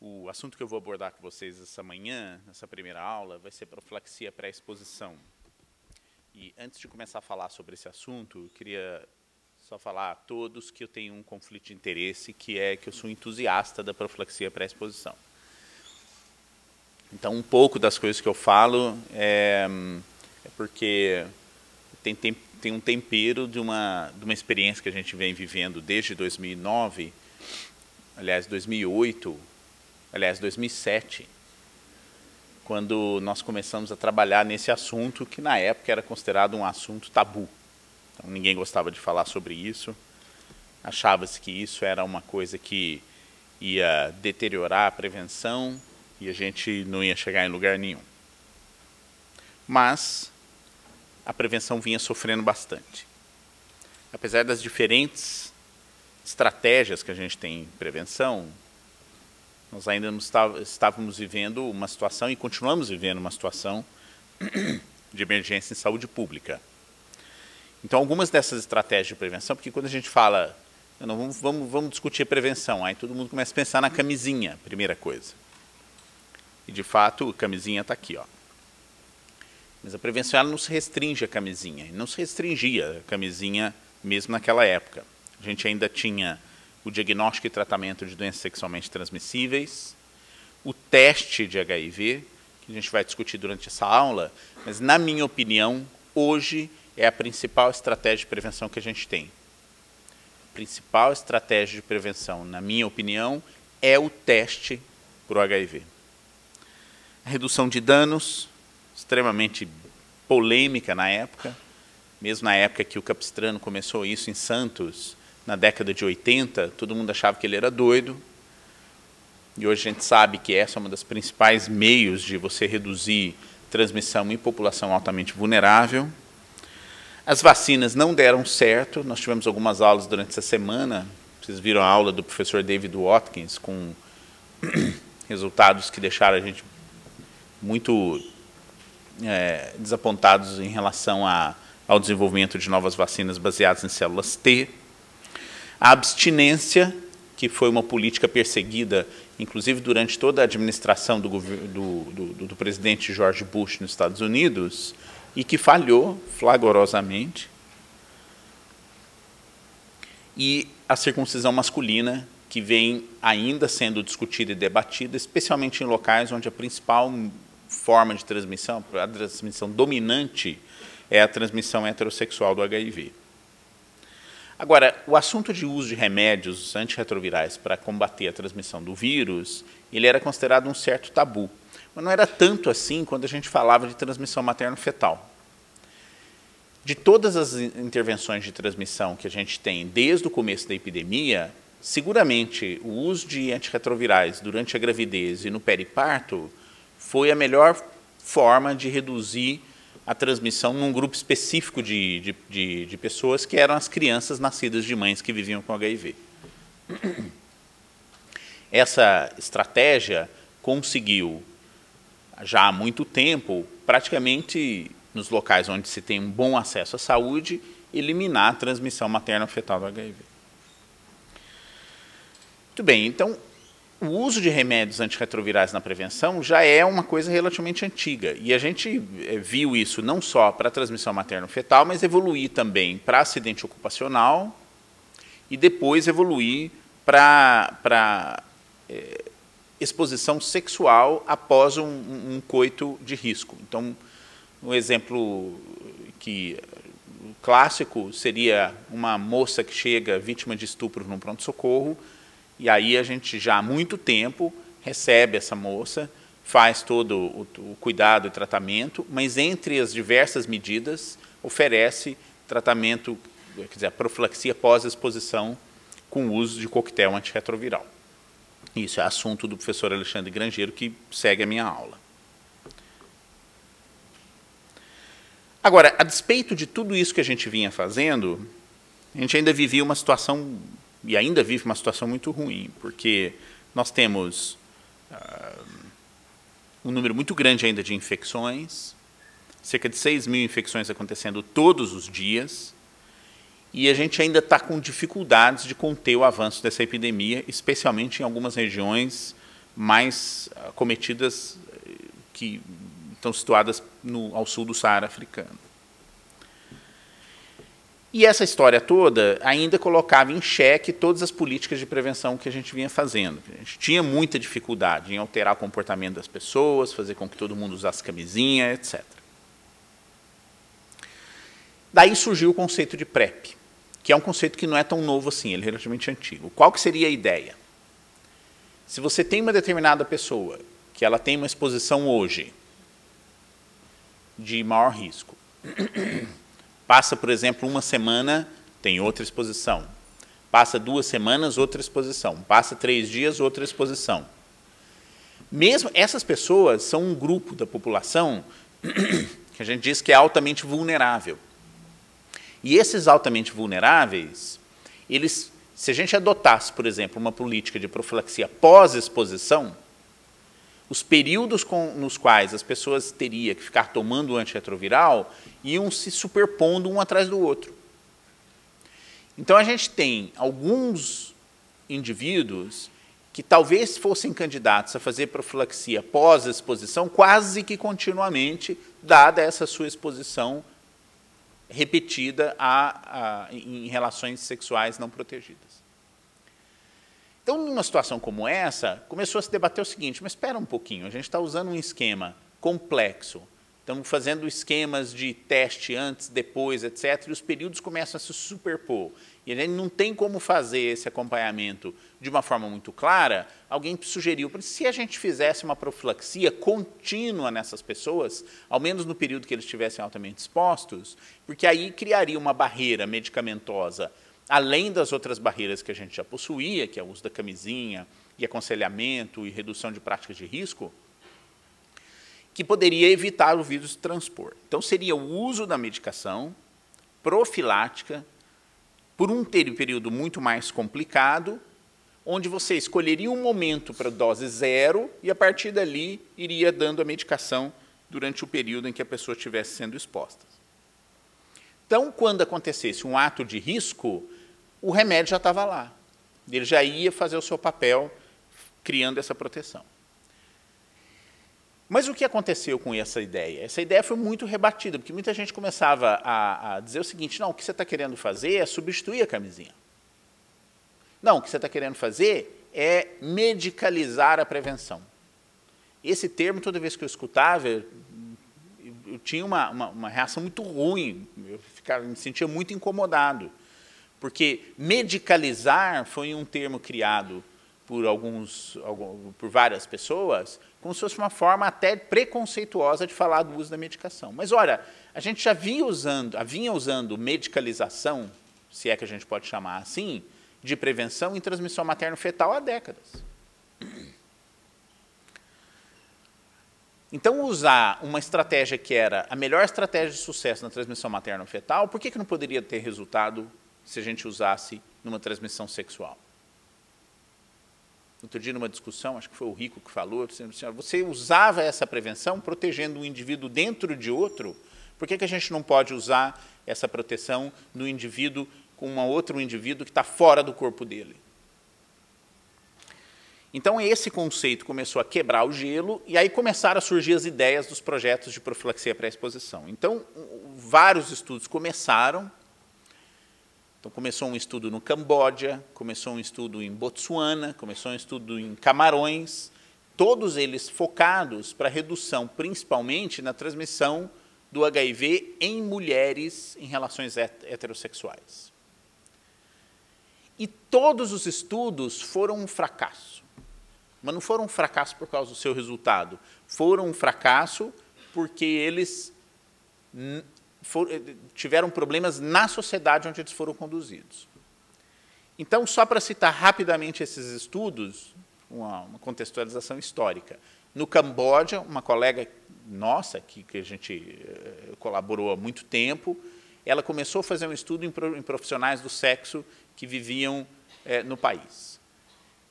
O assunto que eu vou abordar com vocês essa manhã, nessa primeira aula, vai ser profilaxia pré-exposição. E antes de começar a falar sobre esse assunto, eu queria só falar a todos que eu tenho um conflito de interesse, que é que eu sou entusiasta da profilaxia pré-exposição. Então, um pouco das coisas que eu falo é porque tem um tempero de uma experiência que a gente vem vivendo desde 2009, aliás, 2008, aliás, 2007, quando nós começamos a trabalhar nesse assunto que, na época, era considerado um assunto tabu. Então, ninguém gostava de falar sobre isso. Achava-se que isso era uma coisa que ia deteriorar a prevenção e a gente não ia chegar em lugar nenhum. Mas a prevenção vinha sofrendo bastante. Apesar das diferentes estratégias que a gente tem em prevenção, nós ainda não estávamos vivendo uma situação, e continuamos vivendo uma situação, de emergência em saúde pública. Então, algumas dessas estratégias de prevenção, porque quando a gente fala, não, vamos discutir prevenção, aí todo mundo começa a pensar na camisinha, primeira coisa. E, de fato, a camisinha está aqui, ó. Mas a prevenção ela não se restringe à camisinha, e não se restringia a camisinha mesmo naquela época. A gente ainda tinha o diagnóstico e tratamento de doenças sexualmente transmissíveis, o teste de HIV, que a gente vai discutir durante essa aula, mas, na minha opinião, hoje é a principal estratégia de prevenção que a gente tem. A principal estratégia de prevenção, na minha opinião, é o teste para o HIV. A redução de danos, extremamente polêmica na época, mesmo na época que o Capistrano começou isso em Santos, na década de 80, todo mundo achava que ele era doido, e hoje a gente sabe que essa é uma das principais meios de você reduzir transmissão em população altamente vulnerável. As vacinas não deram certo, nós tivemos algumas aulas durante essa semana, vocês viram a aula do professor David Watkins, com resultados que deixaram a gente muito desapontados em relação ao desenvolvimento de novas vacinas baseadas em células T. A abstinência, que foi uma política perseguida, inclusive durante toda a administração do presidente George Bush nos Estados Unidos, e que falhou flagrosamente. E a circuncisão masculina, que vem ainda sendo discutida e debatida, especialmente em locais onde a principal forma de transmissão, a transmissão dominante, é a transmissão heterossexual do HIV. Agora, o assunto de uso de remédios antirretrovirais para combater a transmissão do vírus, ele era considerado um certo tabu. Mas não era tanto assim quando a gente falava de transmissão materno-fetal. De todas as intervenções de transmissão que a gente tem desde o começo da epidemia, seguramente o uso de antirretrovirais durante a gravidez e no periparto foi a melhor forma de reduzir a transmissão num grupo específico de pessoas, que eram as crianças nascidas de mães que viviam com HIV. Essa estratégia conseguiu, já há muito tempo, praticamente nos locais onde se tem um bom acesso à saúde, eliminar a transmissão materno-fetal do HIV. Muito bem, então, o uso de remédios antirretrovirais na prevenção já é uma coisa relativamente antiga. E a gente viu isso não só para a transmissão materno-fetal, mas evoluir também para acidente ocupacional e depois evoluir para exposição sexual após um coito de risco. Então, um exemplo clássico seria uma moça que chega vítima de estupro no pronto-socorro, e aí a gente já há muito tempo recebe essa moça, faz todo o cuidado e tratamento, mas entre as diversas medidas oferece tratamento, quer dizer, a profilaxia pós-exposição com o uso de coquetel antirretroviral. Isso é assunto do professor Alexandre Grangeiro, que segue a minha aula. Agora, a despeito de tudo isso que a gente vinha fazendo, a gente ainda vivia uma situação, e ainda vive uma situação muito ruim, porque nós temos um número muito grande ainda de infecções, cerca de 6.000 infecções acontecendo todos os dias, e a gente ainda está com dificuldades de conter o avanço dessa epidemia, especialmente em algumas regiões mais acometidas, que estão situadas ao sul do Saara africano. E essa história toda ainda colocava em xeque todas as políticas de prevenção que a gente vinha fazendo. A gente tinha muita dificuldade em alterar o comportamento das pessoas, fazer com que todo mundo usasse camisinha, etc. Daí surgiu o conceito de PrEP, que é um conceito que não é tão novo assim, ele é relativamente antigo. Qual que seria a ideia? Se você tem uma determinada pessoa que ela tem uma exposição hoje de maior risco, passa, por exemplo, uma semana, tem outra exposição. Passa 2 semanas, outra exposição. Passa 3 dias, outra exposição. Mesmo essas pessoas são um grupo da população que a gente diz que é altamente vulnerável. E esses altamente vulneráveis, eles, se a gente adotasse, por exemplo, uma política de profilaxia pós-exposição, os períodos nos quais as pessoas teriam que ficar tomando o antirretroviral iam se superpondo um atrás do outro. Então, a gente tem alguns indivíduos que talvez fossem candidatos a fazer profilaxia pós-exposição quase que continuamente, dada essa sua exposição repetida em relações sexuais não protegidas. Então, numa situação como essa, começou a se debater o seguinte, mas espera um pouquinho, a gente está usando um esquema complexo, estamos fazendo esquemas de teste antes, depois, etc., e os períodos começam a se superpor. E a gente não tem como fazer esse acompanhamento de uma forma muito clara. Alguém sugeriu, se a gente fizesse uma profilaxia contínua nessas pessoas, ao menos no período que eles estivessem altamente expostos, porque aí criaria uma barreira medicamentosa, além das outras barreiras que a gente já possuía, que é o uso da camisinha, e aconselhamento e redução de práticas de risco, que poderia evitar o vírus se transpor. Então, seria o uso da medicação profilática por um período muito mais complicado, onde você escolheria um momento para dose 0 e, a partir dali, iria dando a medicação durante o período em que a pessoa estivesse sendo exposta. Então, quando acontecesse um ato de risco, o remédio já estava lá. Ele já ia fazer o seu papel, criando essa proteção. Mas o que aconteceu com essa ideia? Essa ideia foi muito rebatida, porque muita gente começava a dizer o seguinte, não, o que você está querendo fazer é substituir a camisinha. Não, o que você está querendo fazer é medicalizar a prevenção. Esse termo, toda vez que eu escutava, eu tinha uma reação muito ruim, me sentia muito incomodado, porque medicalizar foi um termo criado por várias pessoas, como se fosse uma forma até preconceituosa de falar do uso da medicação. Mas, olha, a gente já vinha usando medicalização, se é que a gente pode chamar assim, de prevenção em transmissão materno-fetal há décadas. Então, usar uma estratégia que era a melhor estratégia de sucesso na transmissão materno-fetal, por que não poderia ter resultado se a gente usasse numa transmissão sexual? Outro dia, numa discussão, acho que foi o Rico que falou, você usava essa prevenção protegendo um indivíduo dentro de outro, por que a gente não pode usar essa proteção no indivíduo com outro indivíduo que está fora do corpo dele? Então, esse conceito começou a quebrar o gelo, e aí começaram a surgir as ideias dos projetos de profilaxia pré-exposição. Então, vários estudos começaram. Então, começou um estudo no Camboja, começou um estudo em Botsuana, começou um estudo em Camarões, todos eles focados para redução, principalmente na transmissão do HIV em mulheres em relações heterossexuais. E todos os estudos foram um fracasso. Mas não foram um fracasso por causa do seu resultado, foram um fracasso porque eles tiveram problemas na sociedade onde eles foram conduzidos. Então, só para citar rapidamente esses estudos, uma contextualização histórica. No Camboja, uma colega nossa, que a gente colaborou há muito tempo, ela começou a fazer um estudo em profissionais do sexo que viviam no país.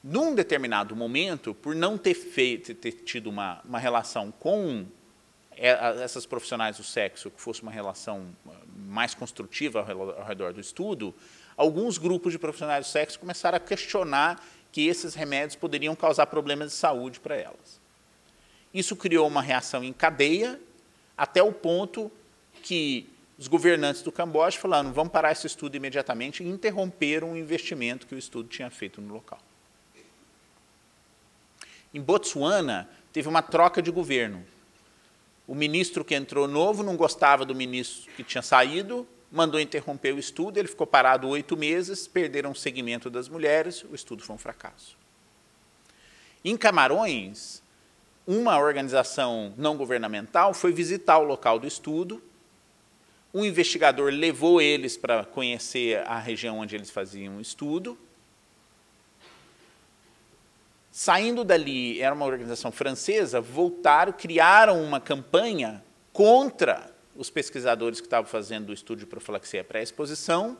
Num determinado momento, por não ter tido uma relação com essas profissionais do sexo, que fosse uma relação mais construtiva ao redor do estudo, alguns grupos de profissionais do sexo começaram a questionar que esses remédios poderiam causar problemas de saúde para elas. Isso criou uma reação em cadeia, até o ponto que os governantes do Camboja falaram: vamos parar esse estudo imediatamente, e interromperam o investimento que o estudo tinha feito no local. Em Botsuana, teve uma troca de governo. O ministro que entrou novo não gostava do ministro que tinha saído, mandou interromper o estudo, ele ficou parado 8 meses, perderam o segmento das mulheres, o estudo foi um fracasso. Em Camarões, uma organização não governamental foi visitar o local do estudo, um investigador levou eles para conhecer a região onde eles faziam o estudo. Saindo dali, era uma organização francesa, voltaram, criaram uma campanha contra os pesquisadores que estavam fazendo o estudo de profilaxia pré-exposição.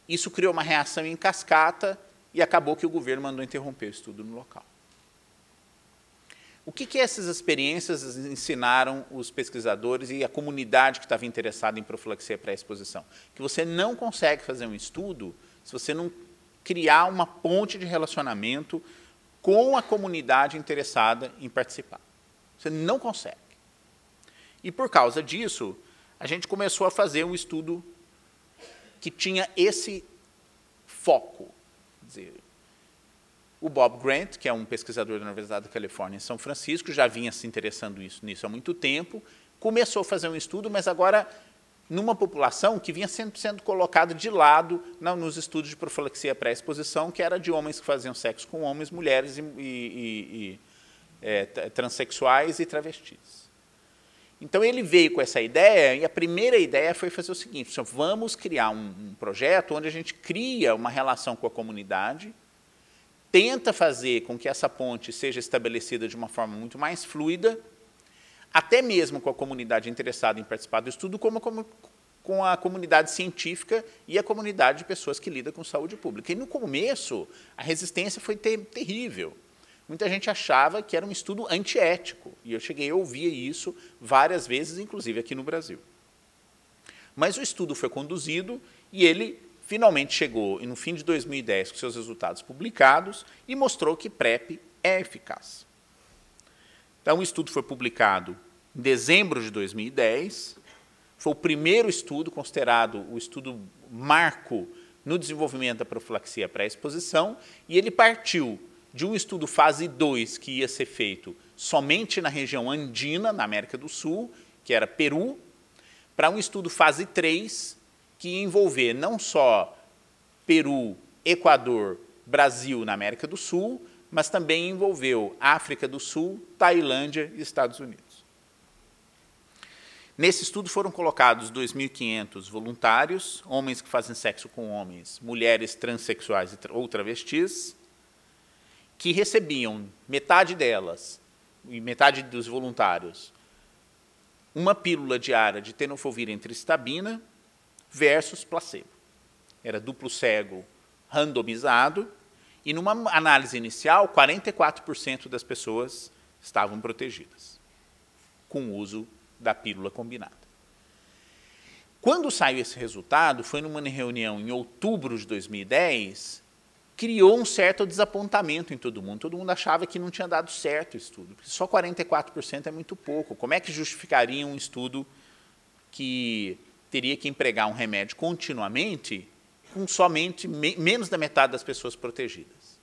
Isso criou uma reação em cascata e acabou que o governo mandou interromper o estudo no local. O que essas experiências ensinaram os pesquisadores e a comunidade que estava interessada em profilaxia pré-exposição? Que você não consegue fazer um estudo se você não criar uma ponte de relacionamento com a comunidade interessada em participar. Você não consegue. E, por causa disso, a gente começou a fazer um estudo que tinha esse foco. Quer dizer, o Bob Grant, que é um pesquisador da Universidade da Califórnia em São Francisco, já vinha se interessando nisso há muito tempo, começou a fazer um estudo, mas agora numa população que vinha sendo colocada de lado nos estudos de profilaxia pré-exposição, que era de homens que faziam sexo com homens, mulheres transexuais e travestis. Então, ele veio com essa ideia, e a primeira ideia foi fazer o seguinte: vamos criar um projeto onde a gente cria uma relação com a comunidade, tenta fazer com que essa ponte seja estabelecida de uma forma muito mais fluida, até mesmo com a comunidade interessada em participar do estudo, como com a comunidade científica e a comunidade de pessoas que lidam com saúde pública. E, no começo, a resistência foi terrível. Muita gente achava que era um estudo antiético, e eu cheguei a ouvir isso várias vezes, inclusive aqui no Brasil. Mas o estudo foi conduzido e ele finalmente chegou, no fim de 2010, com seus resultados publicados, e mostrou que PrEP é eficaz. Então, o estudo foi publicado em dezembro de 2010, foi o primeiro estudo considerado o estudo marco no desenvolvimento da profilaxia pré-exposição, e ele partiu de um estudo fase 2 que ia ser feito somente na região andina, na América do Sul, que era Peru, para um estudo fase 3, que ia envolver não só Peru, Equador, Brasil na América do Sul, mas também envolveu África do Sul, Tailândia e Estados Unidos. Nesse estudo foram colocados 2.500 voluntários, homens que fazem sexo com homens, mulheres transexuais ou travestis, que recebiam, metade delas, e metade dos voluntários, uma pílula diária de tenofovir entristabina versus placebo. Era duplo cego randomizado, e numa análise inicial, 44% das pessoas estavam protegidas com o uso da pílula combinada. Quando saiu esse resultado, foi numa reunião em outubro de 2010, criou um certo desapontamento em todo mundo. Todo mundo achava que não tinha dado certo o estudo, porque só 44% é muito pouco. Como é que justificaria um estudo que teria que empregar um remédio continuamente com somente menos da metade das pessoas protegidas?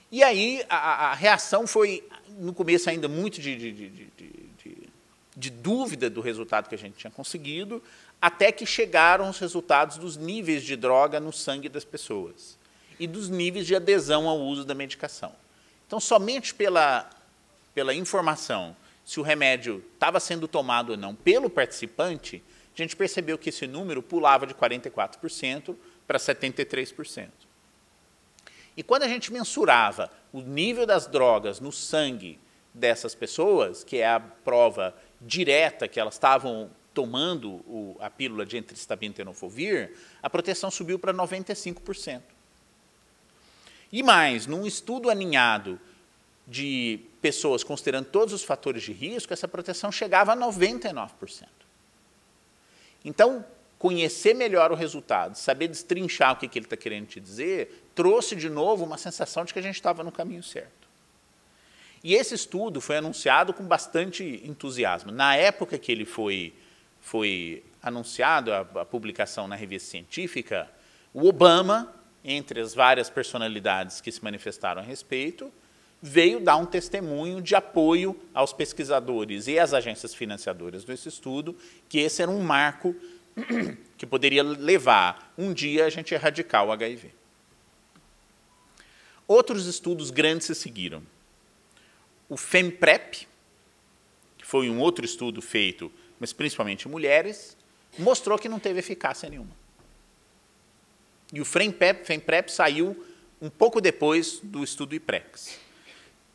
E aí a reação foi, no começo, ainda muito de dúvida do resultado que a gente tinha conseguido, até que chegaram os resultados dos níveis de droga no sangue das pessoas e dos níveis de adesão ao uso da medicação. Então, somente pela informação se o remédio estava sendo tomado ou não pelo participante, a gente percebeu que esse número pulava de 44% para 73%. E quando a gente mensurava o nível das drogas no sangue dessas pessoas, que é a prova direta que elas estavam tomando a pílula de entristabina e tenofovir, a proteção subiu para 95%. E mais, num estudo aninhado de pessoas considerando todos os fatores de risco, essa proteção chegava a 99%. Então, conhecer melhor o resultado, saber destrinchar o que ele está querendo te dizer, trouxe de novo uma sensação de que a gente estava no caminho certo. E esse estudo foi anunciado com bastante entusiasmo. Na época que ele foi anunciado, a publicação na revista científica, o Obama, entre as várias personalidades que se manifestaram a respeito, veio dar um testemunho de apoio aos pesquisadores e às agências financiadoras desse estudo, que esse era um marco que poderia levar um dia a gente a erradicar o HIV. Outros estudos grandes se seguiram. O FEMPREP, que foi um outro estudo feito, mas principalmente em mulheres, mostrou que não teve eficácia nenhuma. E o FEMPREP saiu um pouco depois do estudo IPREX.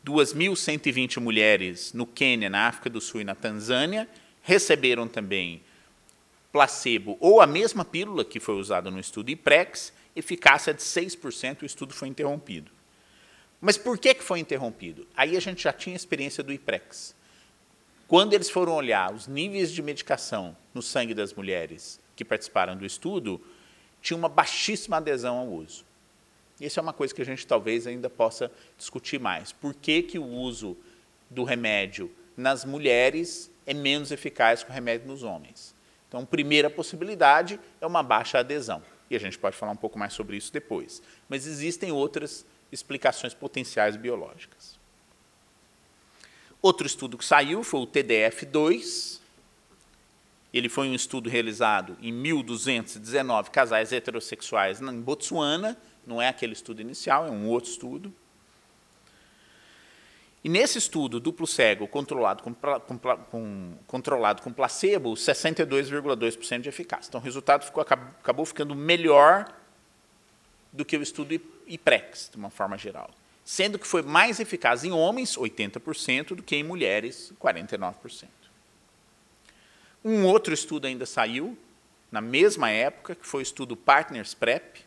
2.120 mulheres no Quênia, na África do Sul e na Tanzânia receberam também placebo ou a mesma pílula que foi usada no estudo IPREX, eficácia de 6%, o estudo foi interrompido. Mas por que foi interrompido? Aí a gente já tinha experiência do IPREX. Quando eles foram olhar os níveis de medicação no sangue das mulheres que participaram do estudo, tinha uma baixíssima adesão ao uso. Isso é uma coisa que a gente talvez ainda possa discutir mais. Por que o uso do remédio nas mulheres é menos eficaz que o remédio nos homens? Então, a primeira possibilidade é uma baixa adesão. E a gente pode falar um pouco mais sobre isso depois. Mas existem outras explicações potenciais biológicas. Outro estudo que saiu foi o TDF2. Ele foi um estudo realizado em 1.219 casais heterossexuais em Botsuana. Não é aquele estudo inicial, é um outro estudo. E nesse estudo duplo cego controlado com placebo, 62,2% de eficácia. Então, o resultado acabou ficando melhor do que o estudo IPREX, de uma forma geral. Sendo que foi mais eficaz em homens, 80%, do que em mulheres, 49%. Um outro estudo ainda saiu, na mesma época, que foi o estudo Partners PrEP.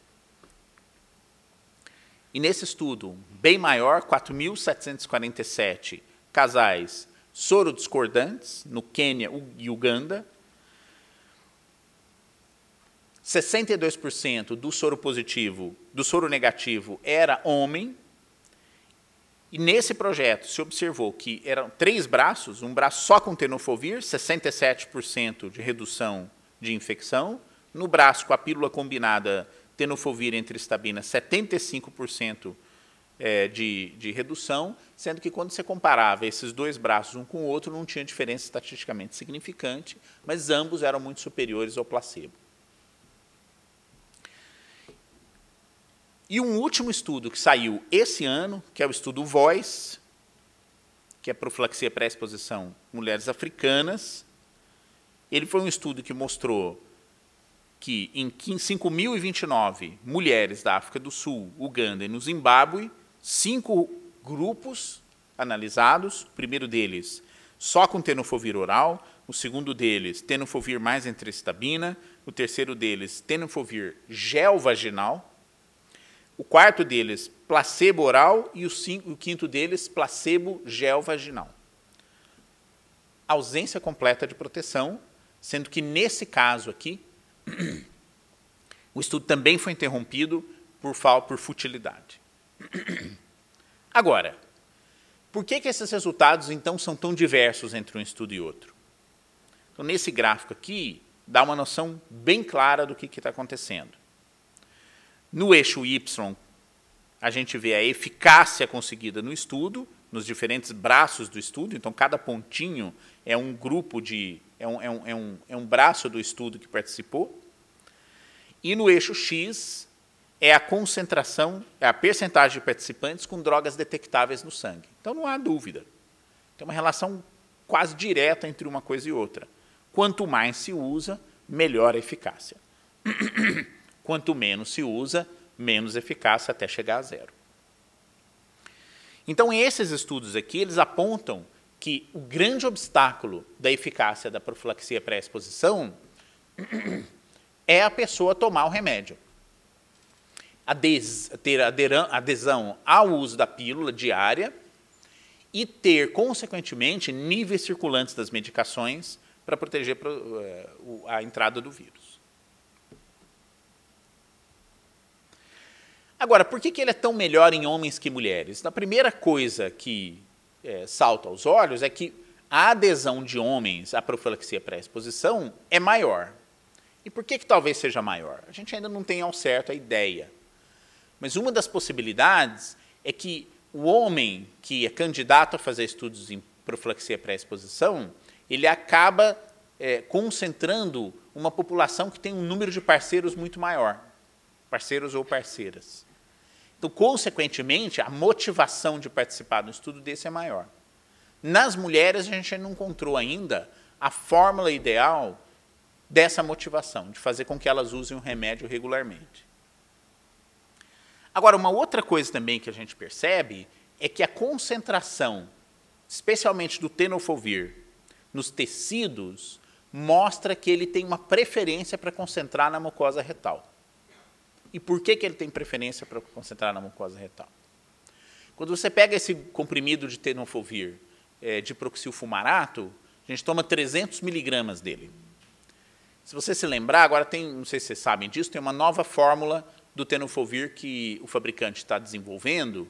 E nesse estudo, bem maior, 4.747 casais sorodiscordantes, no Quênia e Uganda. 62% do soro positivo, do soro negativo era homem. E nesse projeto se observou que eram 3 braços, um braço só com tenofovir, 67% de redução de infecção, no braço com a pílula combinada tenofovir entre estabina, 75% de redução, sendo que quando você comparava esses 2 braços um com o outro, não tinha diferença estatisticamente significante, mas ambos eram muito superiores ao placebo. E um último estudo que saiu esse ano, que é o estudo VOICE, que é profilaxia pré-exposição mulheres africanas. Ele foi um estudo que mostrou que em 5.029 mulheres da África do Sul, Uganda e no Zimbábue, 5 grupos analisados, o primeiro deles só com tenofovir oral, o segundo deles tenofovir mais entrestabina, o terceiro deles tenofovir gel vaginal, o quarto deles placebo oral e o quinto deles placebo gel vaginal. Ausência completa de proteção, sendo que nesse caso aqui, o estudo também foi interrompido por futilidade. Agora, por que esses resultados, então, são tão diversos entre um estudo e outro? Então, nesse gráfico aqui, dá uma noção bem clara do que está acontecendo. No eixo Y, a gente vê a eficácia conseguida no estudo, nos diferentes braços do estudo, então cada pontinho é um grupo é um braço do estudo que participou. E no eixo X é a concentração, é a percentagem de participantes com drogas detectáveis no sangue. Então não há dúvida. Tem uma relação quase direta entre uma coisa e outra. Quanto mais se usa, melhor a eficácia. Quanto menos se usa, menos eficácia até chegar a 0. Então, esses estudos aqui, eles apontam que o grande obstáculo da eficácia da profilaxia pré-exposição é a pessoa tomar o remédio. Ter adesão ao uso da pílula diária e ter, consequentemente, níveis circulantes das medicações para proteger a entrada do vírus. Agora, por que ele é tão melhor em homens que mulheres? A primeira coisa que salta aos olhos é que a adesão de homens à profilaxia pré-exposição é maior. E por que talvez seja maior? A gente ainda não tem ao certo a ideia. Mas uma das possibilidades é que o homem que é candidato a fazer estudos em profilaxia pré-exposição, ele acaba concentrando uma população que tem um número de parceiros muito maior, parceiros ou parceiras. Então, consequentemente, a motivação de participar do estudo desse é maior. Nas mulheres, a gente não encontrou ainda a fórmula ideal dessa motivação, de fazer com que elas usem o remédio regularmente. Agora, uma outra coisa também que a gente percebe é que a concentração, especialmente do tenofovir, nos tecidos, mostra que ele tem uma preferência para concentrar na mucosa retal. E por que ele tem preferência para concentrar na mucosa retal? Quando você pega esse comprimido de tenofovir de proxilfumarato, a gente toma 300 miligramas dele. Se você se lembrar, agora tem, não sei se vocês sabem disso, tem uma nova fórmula do tenofovir que o fabricante está desenvolvendo,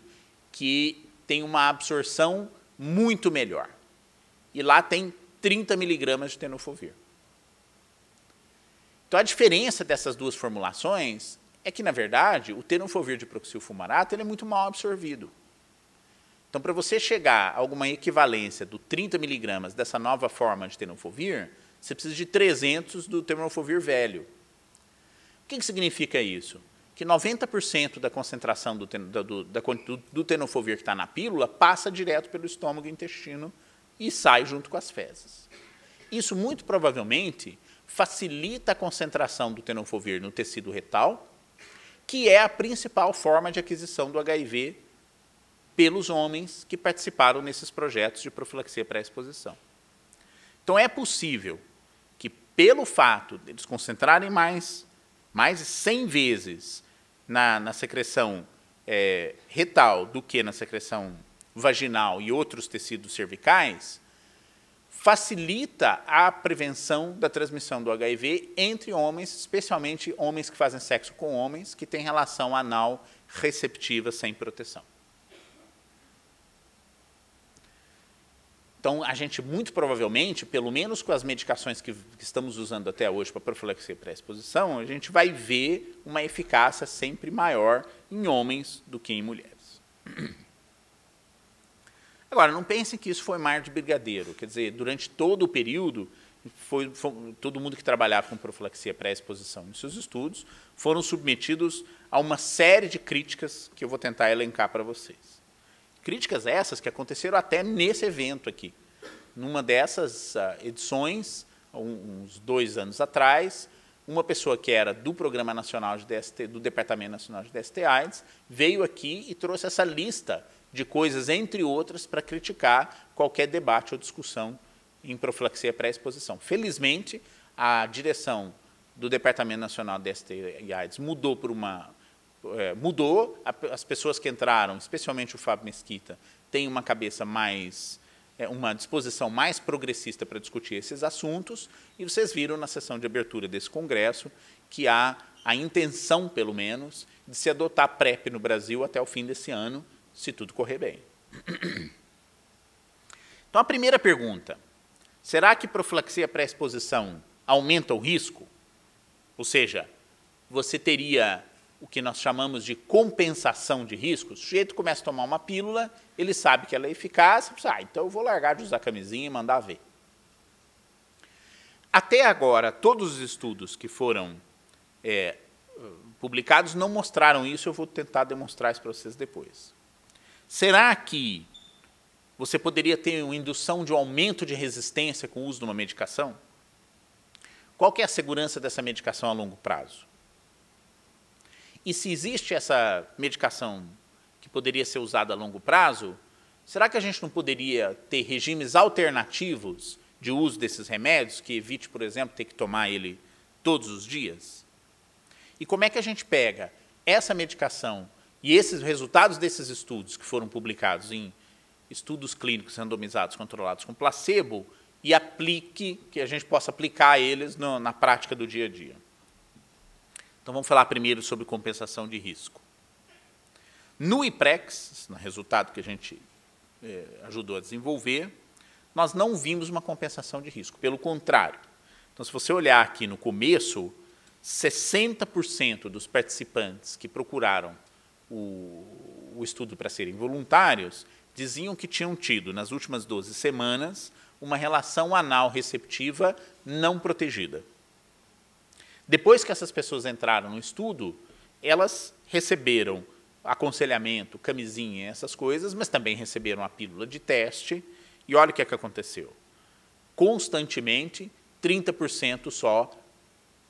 que tem uma absorção muito melhor. E lá tem 30 miligramas de tenofovir. Então, a diferença dessas duas formulações é que, na verdade, o tenofovir de proxilfumarato ele é muito mal absorvido. Então, para você chegar a alguma equivalência do 30 miligramas dessa nova forma de tenofovir, você precisa de 300 do tenofovir velho. O que significa isso? Que 90% da concentração do tenofovir que está na pílula passa direto pelo estômago e intestino e sai junto com as fezes. Isso, muito provavelmente, facilita a concentração do tenofovir no tecido retal, que é a principal forma de aquisição do HIV pelos homens que participaram nesses projetos de profilaxia pré-exposição. Então, é possível que, pelo fato de eles concentrarem mais de 100 vezes na secreção retal do que na secreção vaginal e outros tecidos cervicais, facilita a prevenção da transmissão do HIV entre homens, especialmente homens que fazem sexo com homens, que têm relação anal receptiva sem proteção. Então, a gente, muito provavelmente, pelo menos com as medicações que estamos usando até hoje para profilaxia pré-exposição, a gente vai ver uma eficácia sempre maior em homens do que em mulheres. Agora, não pensem que isso foi mar de brigadeiro. Quer dizer, durante todo o período, todo mundo que trabalhava com profilaxia pré-exposição nos seus estudos foram submetidos a uma série de críticas que eu vou tentar elencar para vocês. Críticas essas que aconteceram até nesse evento aqui. Numa dessas edições, uns 2 anos atrás, uma pessoa que era do Programa Nacional de DST, do Departamento Nacional de DST/AIDS, veio aqui e trouxe essa lista de coisas, entre outras, para criticar qualquer debate ou discussão em profilaxia pré-exposição. Felizmente, a direção do Departamento Nacional de DST/AIDS mudou por as pessoas que entraram, especialmente o Fábio Mesquita, têm uma cabeça mais, uma disposição mais progressista para discutir esses assuntos, e vocês viram na sessão de abertura desse congresso que há a intenção, pelo menos, de se adotar PrEP no Brasil até o fim desse ano, se tudo correr bem. Então, a primeira pergunta, será que profilaxia pré-exposição aumenta o risco? Ou seja, você teria o que nós chamamos de compensação de riscos? O sujeito começa a tomar uma pílula, ele sabe que ela é eficaz, então eu vou largar de usar camisinha e mandar ver. Até agora, todos os estudos que foram publicados não mostraram isso, eu vou tentar demonstrar isso para vocês depois. Será que você poderia ter uma indução de um aumento de resistência com o uso de uma medicação? Qual que é a segurança dessa medicação a longo prazo? E se existe essa medicação que poderia ser usada a longo prazo, será que a gente não poderia ter regimes alternativos de uso desses remédios, que evite, por exemplo, ter que tomar ele todos os dias? E como é que a gente pega essa medicação e esses resultados desses estudos que foram publicados em estudos clínicos randomizados controlados com placebo e que a gente possa aplicar eles na prática do dia a dia? Então, vamos falar primeiro sobre compensação de risco. No IPREX, no resultado que a gente ajudou a desenvolver, nós não vimos uma compensação de risco, pelo contrário. Então, se você olhar aqui no começo, 60% dos participantes que procuraram o estudo para serem voluntários diziam que tinham tido, nas últimas 12 semanas, uma relação anal receptiva não protegida. Depois que essas pessoas entraram no estudo, elas receberam aconselhamento, camisinha, essas coisas, mas também receberam a pílula de teste. E olha o que aconteceu. Constantemente, 30% só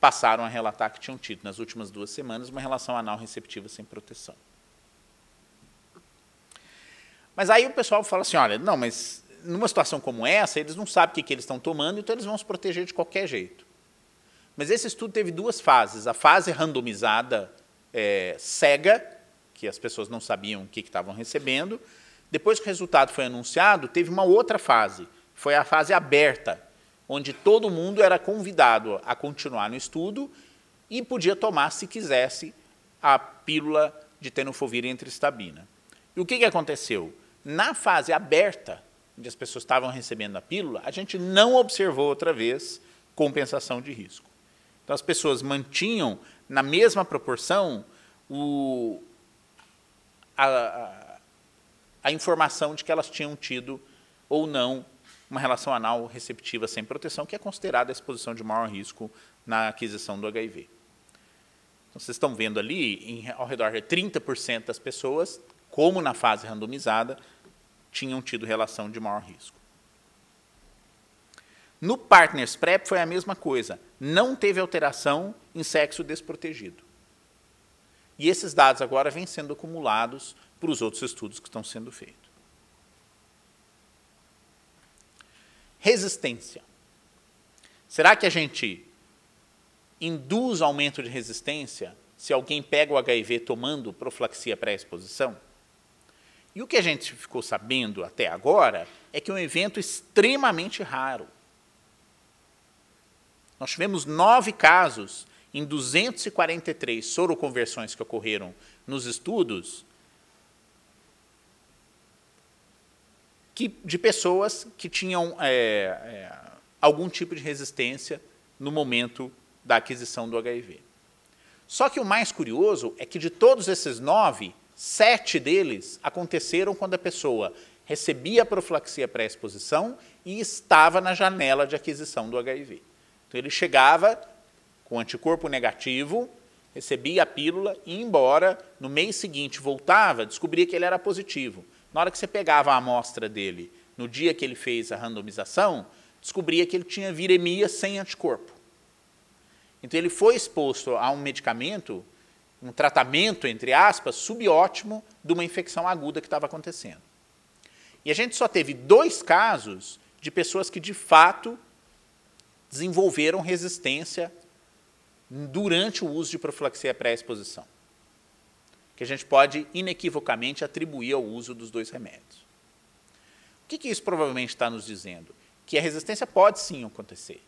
passaram a relatar que tinham tido, nas últimas 2 semanas, uma relação anal receptiva sem proteção. Mas aí o pessoal fala assim, olha, não, mas numa situação como essa, eles não sabem o que eles estão tomando, então eles vão se proteger de qualquer jeito. Mas esse estudo teve 2 fases. A fase randomizada cega, que as pessoas não sabiam o que estavam recebendo. Depois que o resultado foi anunciado, teve uma outra fase. Foi a fase aberta, onde todo mundo era convidado a continuar no estudo e podia tomar, se quisesse, a pílula de tenofovir e entristabina. E o que aconteceu? Na fase aberta, onde as pessoas estavam recebendo a pílula, a gente não observou outra vez compensação de risco. Então, as pessoas mantinham, na mesma proporção, a informação de que elas tinham tido ou não uma relação anal receptiva sem proteção, que é considerada a exposição de maior risco na aquisição do HIV. Então, vocês estão vendo ali, ao redor de 30% das pessoas, como na fase randomizada, tinham tido relação de maior risco. No Partners PrEP foi a mesma coisa. Não teve alteração em sexo desprotegido. E esses dados agora vêm sendo acumulados para os outros estudos que estão sendo feitos. Resistência. Será que a gente induz aumento de resistência se alguém pega o HIV tomando profilaxia pré-exposição? E o que a gente ficou sabendo até agora é que é um evento extremamente raro. Nós tivemos 9 casos em 243 soroconversões que ocorreram nos estudos de pessoas que tinham algum tipo de resistência no momento da aquisição do HIV. Só que o mais curioso é que de todos esses 9, 7 deles aconteceram quando a pessoa recebia a profilaxia pré-exposição e estava na janela de aquisição do HIV. Então, ele chegava com anticorpo negativo, recebia a pílula, ia embora, no mês seguinte voltava, descobria que ele era positivo. Na hora que você pegava a amostra dele, no dia que ele fez a randomização, descobria que ele tinha viremia sem anticorpo. Então, ele foi exposto a um medicamento, um tratamento, entre aspas, subótimo de uma infecção aguda que estava acontecendo. E a gente só teve 2 casos de pessoas que, de fato, desenvolveram resistência durante o uso de profilaxia pré-exposição, que a gente pode inequivocamente atribuir ao uso dos 2 remédios. O que isso provavelmente está nos dizendo? Que a resistência pode sim acontecer.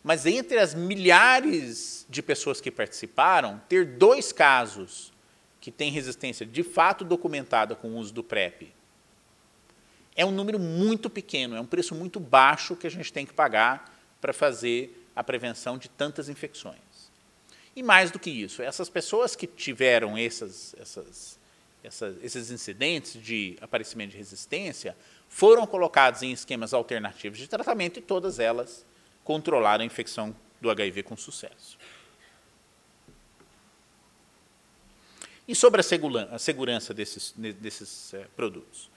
Mas entre as milhares de pessoas que participaram, ter 2 casos que têm resistência de fato documentada com o uso do PrEP é um número muito pequeno, é um preço muito baixo que a gente tem que pagar para fazer a prevenção de tantas infecções. E mais do que isso, essas pessoas que tiveram esses incidentes de aparecimento de resistência foram colocadas em esquemas alternativos de tratamento e todas elas controlaram a infecção do HIV com sucesso. E sobre a segurança desses produtos?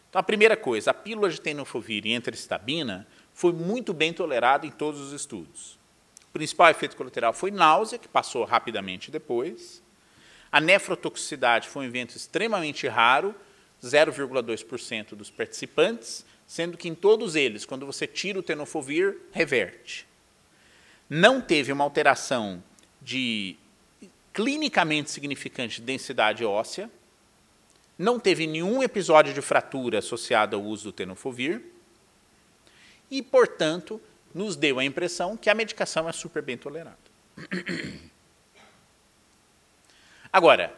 Então, a primeira coisa, a pílula de tenofovir e entristabina foi muito bem tolerada em todos os estudos. O principal efeito colateral foi náusea, que passou rapidamente depois. A nefrotoxicidade foi um evento extremamente raro, 0,2% dos participantes, sendo que em todos eles, quando você tira o tenofovir, reverte. Não teve uma alteração de clinicamente significante de densidade óssea, não teve nenhum episódio de fratura associado ao uso do tenofovir e, portanto, nos deu a impressão que a medicação é super bem tolerada. Agora,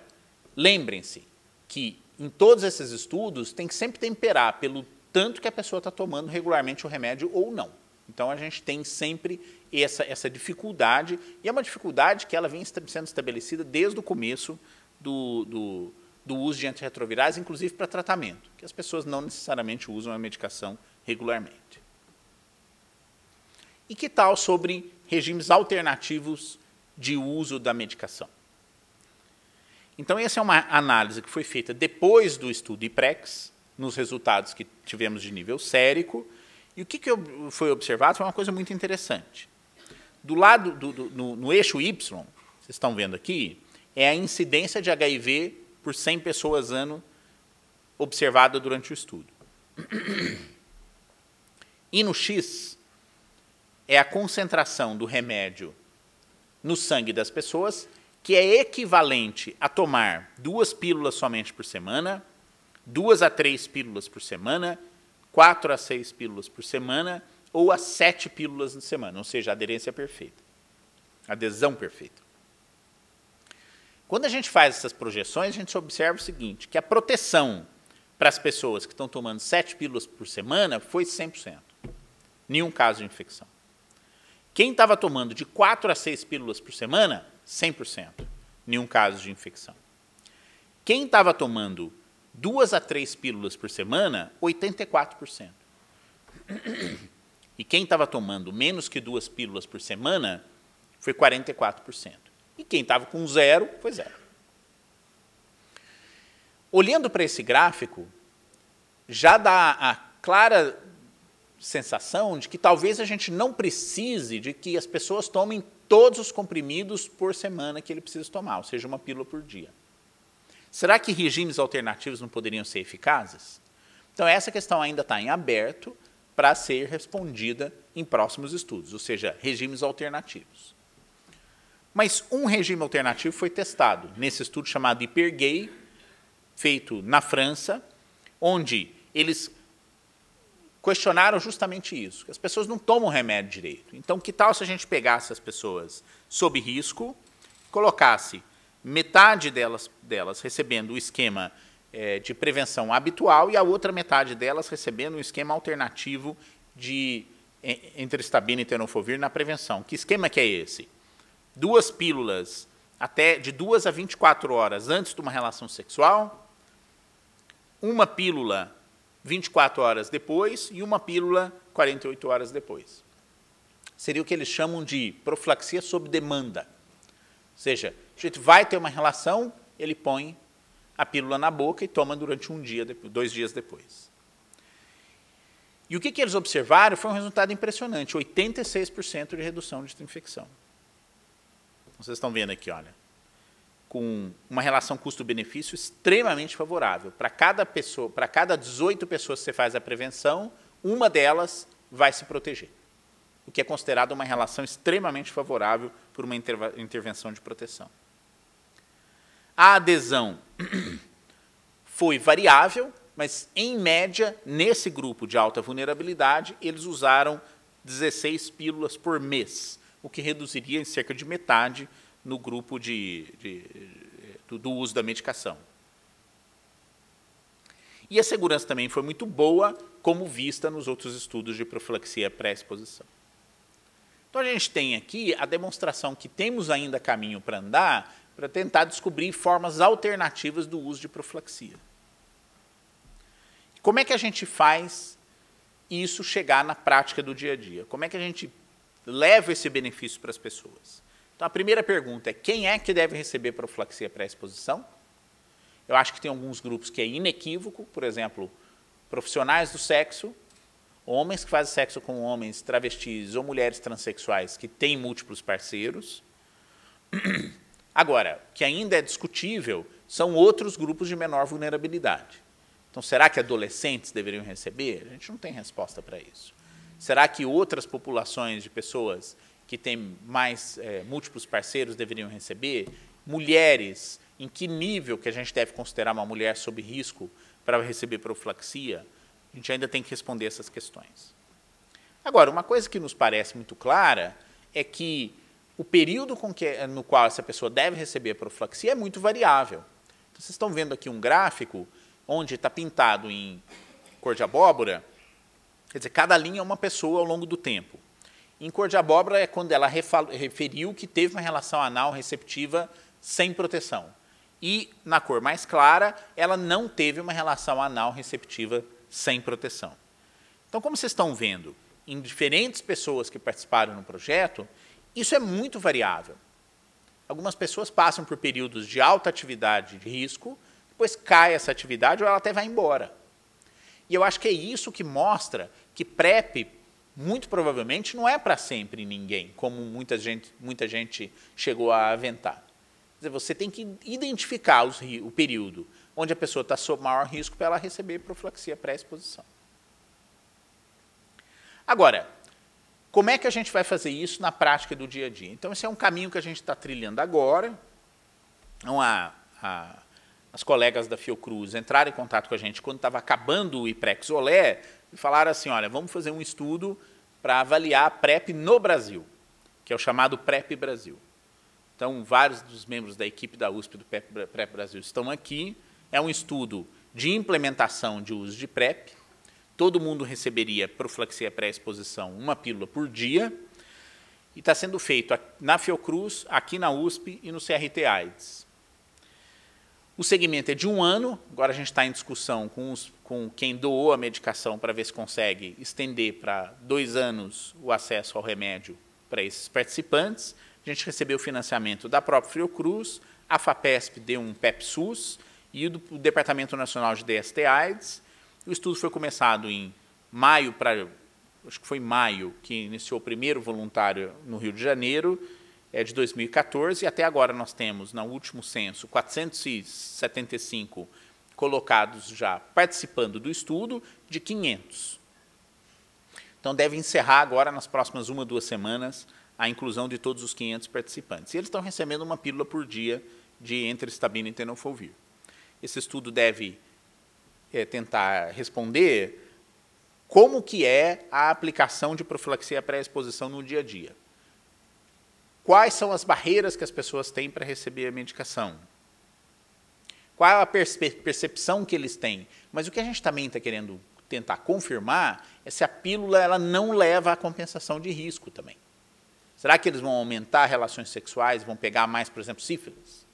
lembrem-se que, em todos esses estudos, tem que sempre temperar pelo tanto que a pessoa está tomando regularmente o remédio ou não. Então, a gente tem sempre essa dificuldade, e é uma dificuldade que ela vem sendo estabelecida desde o começo do uso de antirretrovirais, inclusive para tratamento, que as pessoas não necessariamente usam a medicação regularmente. E que tal sobre regimes alternativos de uso da medicação? Então, essa é uma análise que foi feita depois do estudo IPREX, nos resultados que tivemos de nível sérico, e o que foi observado foi uma coisa muito interessante. Do lado, no eixo Y, vocês estão vendo aqui, é a incidência de HIV por 100 pessoas ano observada durante o estudo. E no X, é a concentração do remédio no sangue das pessoas, que é equivalente a tomar 2 pílulas somente por semana, 2 a 3 pílulas por semana, 4 a 6 pílulas por semana, ou a 7 pílulas por semana, ou seja, a aderência perfeita, adesão perfeita. Quando a gente faz essas projeções, a gente observa o seguinte, que a proteção para as pessoas que estão tomando 7 pílulas por semana foi 100%. Nenhum caso de infecção. Quem estava tomando de 4 a 6 pílulas por semana, 100%. Nenhum caso de infecção. Quem estava tomando 2 a 3 pílulas por semana, 84%. E quem estava tomando menos que 2 pílulas por semana, foi 44%. E quem estava com 0, foi 0. Olhando para esse gráfico, já dá a clara sensação de que talvez a gente não precise de que as pessoas tomem todos os comprimidos por semana que ele precisa tomar, ou seja, 1 pílula por dia. Será que regimes alternativos não poderiam ser eficazes? Então, essa questão ainda está em aberto para ser respondida em próximos estudos, ou seja, regimes alternativos. Mas um regime alternativo foi testado nesse estudo chamado IPERGAY, feito na França, onde eles questionaram justamente isso, que as pessoas não tomam remédio direito. Então, que tal se a gente pegasse as pessoas sob risco, colocasse metade delas recebendo o esquema de prevenção habitual e a outra metade delas recebendo um esquema alternativo de entristabina e tenofovir na prevenção. Que esquema que é esse? 2 pílulas até de 2 a 24 horas antes de uma relação sexual, 1 pílula 24 horas depois e 1 pílula 48 horas depois. Seria o que eles chamam de profilaxia sob demanda. Ou seja, a gente vai ter uma relação, ele põe a pílula na boca e toma durante 2 dias depois. E o que eles observaram foi um resultado impressionante, 86% de redução de infecção. Vocês estão vendo aqui, olha, com uma relação custo-benefício extremamente favorável. Para cada 18 pessoas que você faz a prevenção, uma delas vai se proteger, o que é considerado uma relação extremamente favorável por uma intervenção de proteção. A adesão foi variável, mas, em média, nesse grupo de alta vulnerabilidade, eles usaram 16 pílulas por mês, o que reduziria em cerca de metade no grupo do uso da medicação. E a segurança também foi muito boa, como vista nos outros estudos de profilaxia pré-exposição. Então, a gente tem aqui a demonstração que temos ainda caminho para andar para tentar descobrir formas alternativas do uso de profilaxia. Como é que a gente faz isso chegar na prática do dia a dia? Como é que a gente leva esse benefício para as pessoas? Então, a primeira pergunta é: quem é que deve receber profilaxia pré-exposição? Eu acho que tem alguns grupos que é inequívoco, por exemplo, profissionais do sexo, homens que fazem sexo com homens travestis ou mulheres transexuais que têm múltiplos parceiros. Agora, o que ainda é discutível são outros grupos de menor vulnerabilidade. Então, será que adolescentes deveriam receber? A gente não tem resposta para isso. Será que outras populações de pessoas que têm mais múltiplos parceiros deveriam receber? Mulheres, em que nível que a gente deve considerar uma mulher sob risco para receber profilaxia? A gente ainda tem que responder essas questões. Agora, uma coisa que nos parece muito clara é que o período no qual essa pessoa deve receber a profilaxia é muito variável. Então, vocês estão vendo aqui um gráfico onde está pintado em cor de abóbora, quer dizer, cada linha é uma pessoa ao longo do tempo. Em cor de abóbora é quando ela referiu que teve uma relação anal receptiva sem proteção. E, na cor mais clara, ela não teve uma relação anal receptiva sem proteção. Então, como vocês estão vendo, em diferentes pessoas que participaram no projeto, isso é muito variável. Algumas pessoas passam por períodos de alta atividade de risco, depois cai essa atividade ou ela até vai embora. E eu acho que é isso que mostra que PrEP, muito provavelmente, não é para sempre ninguém, como muita gente chegou a aventar. Quer dizer, você tem que identificar o período onde a pessoa está sob maior risco para ela receber profilaxia pré-exposição. Agora, como é que a gente vai fazer isso na prática do dia a dia? Então, esse é um caminho que a gente está trilhando agora. Então, as colegas da Fiocruz entraram em contato com a gente quando estava acabando o IPREX-OLE e falaram assim, olha, vamos fazer um estudo para avaliar a PrEP no Brasil, que é o chamado PrEP Brasil. Então, vários dos membros da equipe da USP do PrEP Brasil estão aqui. É um estudo de implementação de uso de PrEP. Todo mundo receberia profilaxia pré-exposição, uma pílula por dia. E está sendo feito na Fiocruz, aqui na USP e no CRT-AIDS. O segmento é de 1 ano. Agora a gente está em discussão com quem doou a medicação para ver se consegue estender para 2 anos o acesso ao remédio para esses participantes. A gente recebeu o financiamento da própria Fiocruz, a FAPESP deu um PEP-SUS e o Departamento Nacional de DST-AIDS. O estudo foi começado em maio, acho que foi maio, que iniciou o primeiro voluntário no Rio de Janeiro, de 2014, e até agora nós temos, no último censo, 475 colocados já participando do estudo, de 500. Então, deve encerrar agora, nas próximas 1 ou 2 semanas, a inclusão de todos os 500 participantes. E eles estão recebendo uma pílula por dia de enteristabina e tenofovir. Esse estudo deve tentar responder como que é a aplicação de profilaxia pré-exposição no dia a dia. Quais são as barreiras que as pessoas têm para receber a medicação? Qual é a percepção que eles têm? Mas o que a gente também está querendo tentar confirmar é se a pílula ela não leva à compensação de risco também. Será que eles vão aumentar relações sexuais, vão pegar mais, por exemplo, sífilis?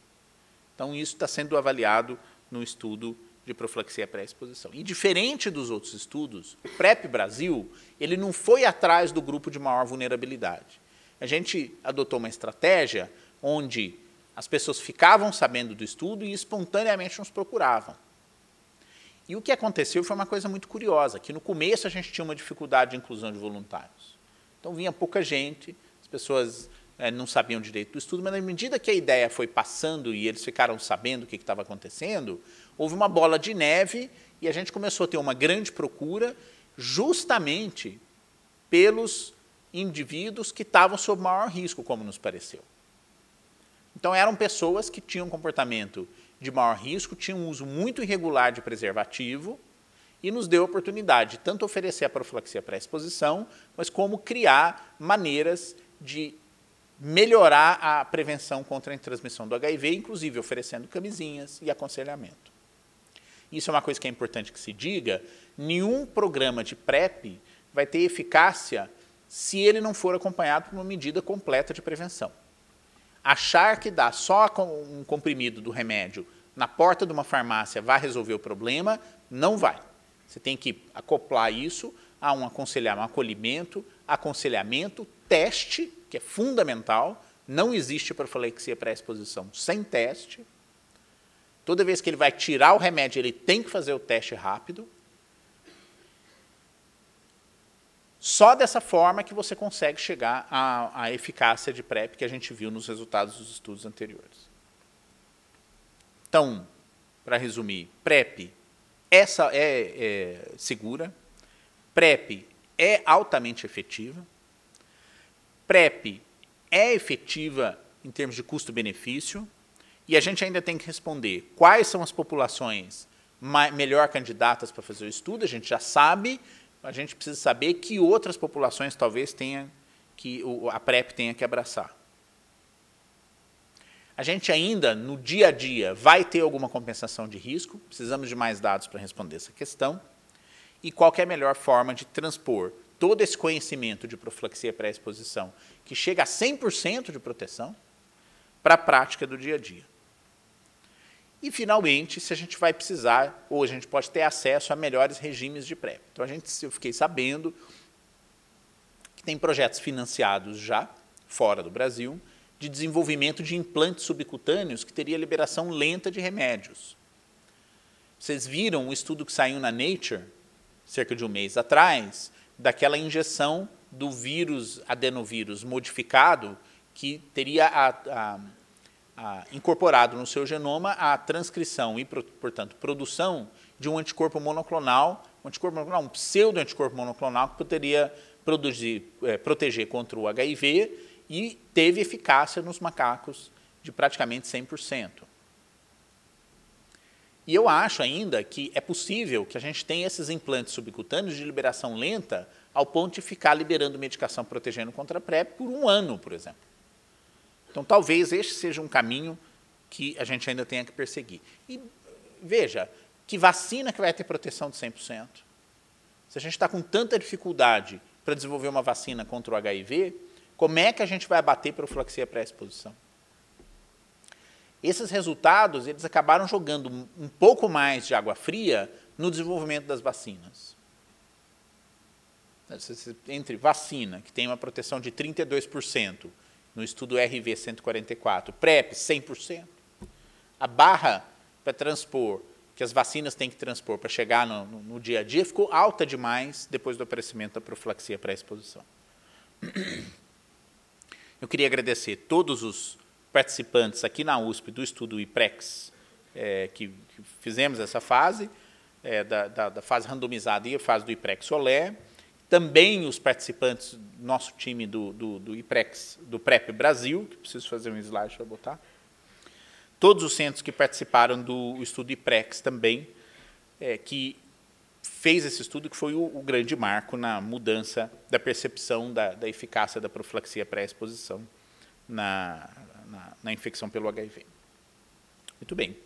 Então, isso está sendo avaliado no estudo de profilaxia pré-exposição. E diferente dos outros estudos, o PrEP Brasil ele não foi atrás do grupo de maior vulnerabilidade. A gente adotou uma estratégia onde as pessoas ficavam sabendo do estudo e espontaneamente nos procuravam. E o que aconteceu foi uma coisa muito curiosa, que no começo a gente tinha uma dificuldade de inclusão de voluntários. Então vinha pouca gente, as pessoas não sabiam direito do estudo, mas na medida que a ideia foi passando e eles ficaram sabendo o que estava acontecendo, houve uma bola de neve e a gente começou a ter uma grande procura justamente pelos indivíduos que estavam sob maior risco, como nos pareceu. Então, eram pessoas que tinham um comportamento de maior risco, tinham um uso muito irregular de preservativo e nos deu a oportunidade de tanto oferecer a profilaxia pré-exposição, mas como criar maneiras de melhorar a prevenção contra a transmissão do HIV, inclusive oferecendo camisinhas e aconselhamento. Isso é uma coisa que é importante que se diga, nenhum programa de PrEP vai ter eficácia se ele não for acompanhado por uma medida completa de prevenção. Achar que dá só um comprimido do remédio na porta de uma farmácia vai resolver o problema, não vai. Você tem que acoplar isso a um acolhimento, aconselhamento, teste, que é fundamental. Não existe profilaxia pré-exposição sem teste. Toda vez que ele vai tirar o remédio, ele tem que fazer o teste rápido. Só dessa forma que você consegue chegar à eficácia de PrEP que a gente viu nos resultados dos estudos anteriores. Então, para resumir, PrEP é segura, PrEP é altamente efetiva, PrEP é efetiva em termos de custo-benefício, e a gente ainda tem que responder quais são as populações melhor candidatas para fazer o estudo, a gente já sabe, a gente precisa saber que outras populações talvez a PrEP tenha que abraçar. A gente ainda, no dia a dia, vai ter alguma compensação de risco, precisamos de mais dados para responder essa questão, e qual que é a melhor forma de transpor todo esse conhecimento de profilaxia pré-exposição, que chega a 100% de proteção, para a prática do dia a dia. E, finalmente, se a gente vai precisar, ou a gente pode ter acesso a melhores regimes de PrEP. Então, eu fiquei sabendo que tem projetos financiados já, fora do Brasil, de desenvolvimento de implantes subcutâneos que teria liberação lenta de remédios. Vocês viram um estudo que saiu na Nature, cerca de um mês atrás, daquela injeção do vírus, adenovírus modificado, que teria incorporado no seu genoma a transcrição e, portanto, produção de um anticorpo monoclonal, um pseudo-anticorpo monoclonal que poderia proteger contra o HIV e teve eficácia nos macacos de praticamente 100%. E eu acho ainda que é possível que a gente tenha esses implantes subcutâneos de liberação lenta ao ponto de ficar liberando medicação protegendo contra a PrEP por 1 ano, por exemplo. Então, talvez este seja um caminho que a gente ainda tenha que perseguir. E veja, que vacina que vai ter proteção de 100%? Se a gente está com tanta dificuldade para desenvolver uma vacina contra o HIV, como é que a gente vai abater profilaxia pré-exposição? Esses resultados, eles acabaram jogando um pouco mais de água fria no desenvolvimento das vacinas. Entre vacina, que tem uma proteção de 32%, no estudo RV144, PrEP, 100%, a barra para transpor, que as vacinas têm que transpor para chegar no dia a dia, ficou alta demais depois do aparecimento da profilaxia pré-exposição. Eu queria agradecer todos os participantes aqui na USP do estudo IPREX, que fizemos essa fase, da fase randomizada e a fase do IPREX-OLE, também os participantes do nosso time do IPREX, do PrEP Brasil, que preciso fazer um slide para botar, todos os centros que participaram do estudo IPREX também, que fez esse estudo, que foi o grande marco na mudança da percepção da eficácia da profilaxia pré-exposição na infecção pelo HIV. Muito bem.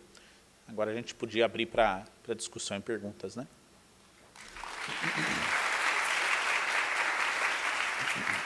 Agora a gente podia abrir para discussão e perguntas, né?